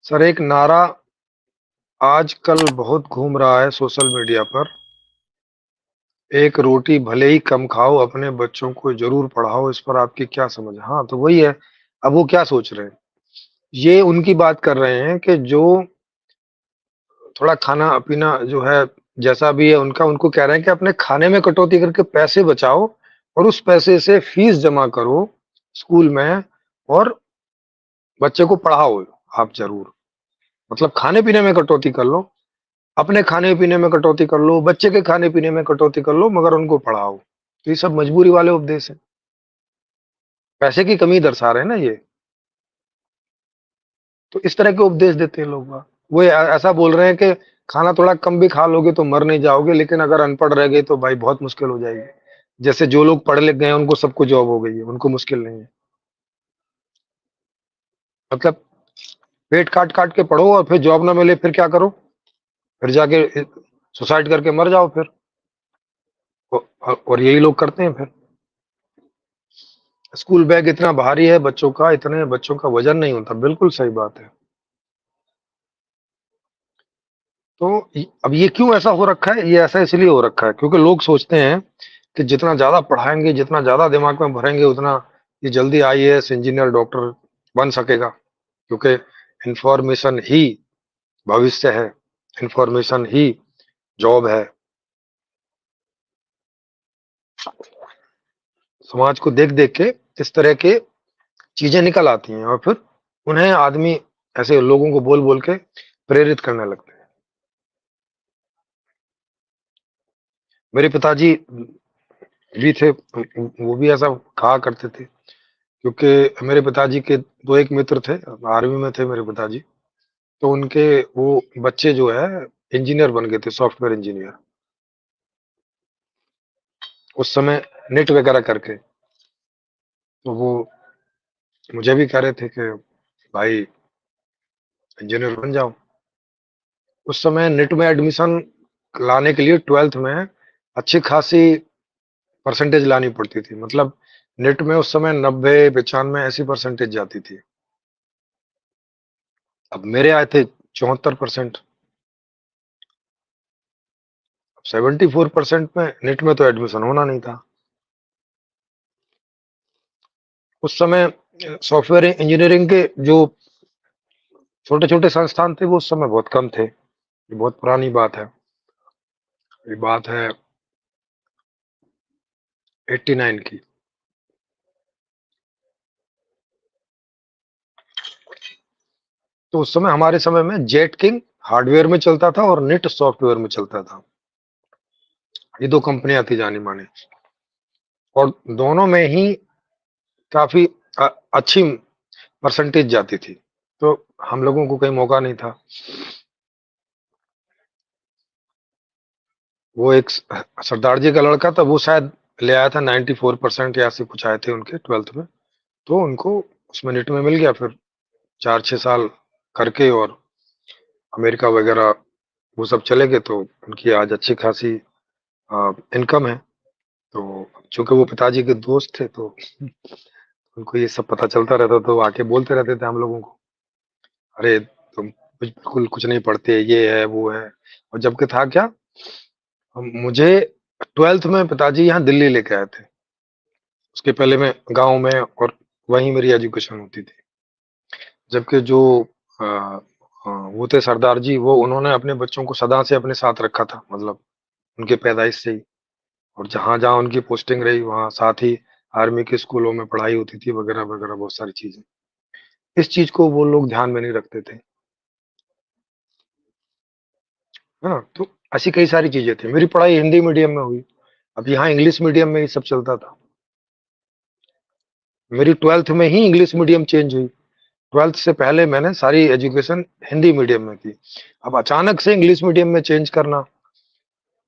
Sir, एक नारा आजकल बहुत घूम रहा है सोशल मीडिया पर। एक रोटी भले ही कम खाओ, अपने बच्चों को जरूर पढ़ाओ। इस पर आपकी क्या समझ है? हाँ, तो वही है। अब वो क्या सोच रहे हैं? ये उनकी बात कर रहे हैं कि जो थोड़ा खाना पीना जो है, जैसा भी है उनका, उनको कह रहे हैं कि अपने खाने में कटौती करके पैसे बचाओ और उस पैसे से फीस जमा करो स्कूल में, और बच्चे को पढ़ाओ आप जरूर। मतलब खाने पीने में कटौती कर लो, अपने खाने-पीने में कटौती कर लो, बच्चे के खाने-पीने में कटौती कर लो, मगर उनको पढ़ाओ। तो ये सब मजबूरी वाले उपदेश हैं। पैसे की कमी दर्शा रहे हैं ना ये। तो इस तरह के उपदेश देते हैं लोग बाग। वो ऐसा बोल रहे हैं कि खाना थोड़ा कम भी खा लोगे तो मर नहीं जाओगे, लेकिन अगर अनपढ़ रह गए तो भाई बहुत मुश्किल हो जाएगी। जैसे जो लोग पढ़ लिख गए हैं उनको सबको जॉब हो गई है, उनको मुश्किल नहीं है। मतलब पेट काट-काट के पढ़ो और फिर जॉब ना मिले फिर क्या करो? फिर जाके सुसाइड करके मर जाओ फिर। और यही लोग करते हैं फिर। स्कूल बैग इतना भारी है बच्चों का, इतने बच्चों का वजन नहीं होता। बिल्कुल सही बात है। तो अब ये क्यों ऐसा हो रखा है? ये ऐसा इसलिए हो रखा है क्योंकि लोग सोचते हैं कि जितना ज्यादा पढ़ाएंगे, जितना ज्यादा दिमाग में भरेंगे, उतना ये जल्दी आईएएस, इंजीनियर, डॉक्टर बन सकेगा। क्योंकि इंफॉर्मेशन ही भविष्य है, इंफॉर्मेशन ही जॉब है। समाज को देख देख के इस तरह के चीजें निकल आती हैं और फिर उन्हें आदमी ऐसे लोगों को बोल बोल के प्रेरित करने लगते हैं। मेरे पिताजी भी थे, वो भी ऐसा कहा करते थे। क्योंकि मेरे पिताजी के 2 एक मित्र थे, आर्मी में थे मेरे पिताजी। तो उनके वो बच्चे जो है इंजीनियर बन गए थे, सॉफ्टवेयर इंजीनियर। उस समय नेट वगैरह करके। तो वो मुझे भी कह रहे थे कि भाई इंजीनियर बन जाओ। उस समय नेट में एडमिशन लाने के लिए 12th में अच्छी खासी परसेंटेज लानी पड़ती थी। मतलब नेट में उस समय 90-95 ऐसी परसेंटेज जाती थी। अब मेरे आए थे 74%। 74% में नेट में तो एडमिशन होना नहीं था। उस समय सॉफ्टवेयर इंजीनियरिंग के जो छोटे छोटे संस्थान थे वो उस समय बहुत कम थे। ये बहुत पुरानी बात है। ये बात है 89 की। तो उस समय हमारे समय में जेट किंग हार्डवेयर में चलता था और निट सॉफ्टवेयर में चलता था। ये 2 कंपनियां थी जानी मानी, और दोनों में ही काफी अच्छी परसेंटेज जाती थी। तो हम लोगों को कहीं मौका नहीं था। वो एक सरदार जी का लड़का था, वो शायद ले आया था 94% या से कुछ आए थे उनके 12th में। तो उनको उसमें नेट में मिल गया। फिर 4-6 साल करके और अमेरिका वगैरह वो सब चले गए। तो उनकी आज अच्छी खासी इनकम है। तो चूंकि वो पिताजी के दोस्त थे तो उनको ये सब पता चलता रहता, तो आके बोलते रहते थे हम लोगों को, अरे तुम कुछ बिल्कुल कुछ नहीं पढ़ते, ये है वो है। और जबकि था क्या, मुझे 12th में पिताजी यहाँ दिल्ली लेके आए थे। उसके पहले मैं गांव में, और वहीं मेरी एजुकेशन होती थी। जबकि जो अ, वो थे सरदार जी, वो उन्होंने अपने बच्चों को सदा से अपने साथ रखा था। मतलब उनके पैदाइश से ही। और जहाँ जहाँ उनकी पोस्टिंग रही वहाँ साथ ही आर्मी के स्कूलों में पढ़ाई होती थी, वगैरह वगैरह बहुत सारी चीजें। इस चीज को वो लोग ध्यान में नहीं रखते थे। है ना? तो ऐसी कई सारी चीजें थी। मेरी पढ़ाई हिंदी मीडियम में हुई। अब यहाँ इंग्लिश मीडियम में ये सब चलता था। मेरी 12th में ही इंग्लिश मीडियम चेंज हुई। 12th से पहले मैंने सारी एजुकेशन हिंदी मीडियम में की। अब अचानक से इंग्लिश मीडियम में चेंज करना,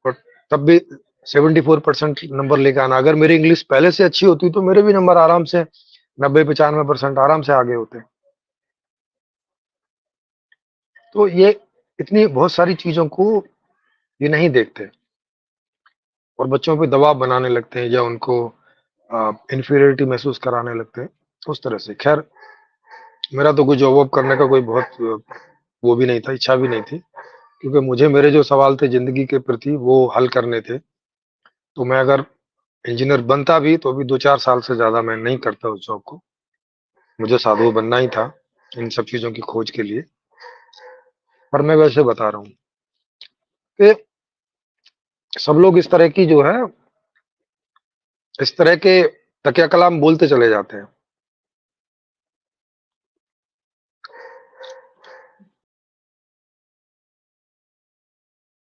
और तब भी 74% नंबर लेकर आना। अगर मेरी इंग्लिश पहले से अच्छी होती तो मेरे भी नंबर आराम से 90-95% आराम से आगे होते। तो ये इतनी बहुत सारी चीजों को ये नहीं देखते, और बच्चों पे दबाव बनाने लगते हैं या उनको इंफीरियरिटी महसूस कराने लगते हैं उस तरह से। खैर, मेरा तो कोई जॉब वॉब करने का कोई बहुत वो भी नहीं था, इच्छा भी नहीं थी, क्योंकि मुझे मेरे जो सवाल थे ज़िंदगी के प्रति वो हल करने थे। तो मैं अगर इंजीनियर बनता भी तो भी 2-4 साल से ज़्यादा मैं नहीं करता उस जॉब को। मुझे साधु बनना ही था इन सब चीज़ों की खोज के लिए। पर मैं वैसे बता रहा हूँ कि सब लोग इस तरह की जो है, इस तरह के तकिया कलाम बोलते चले जाते हैं।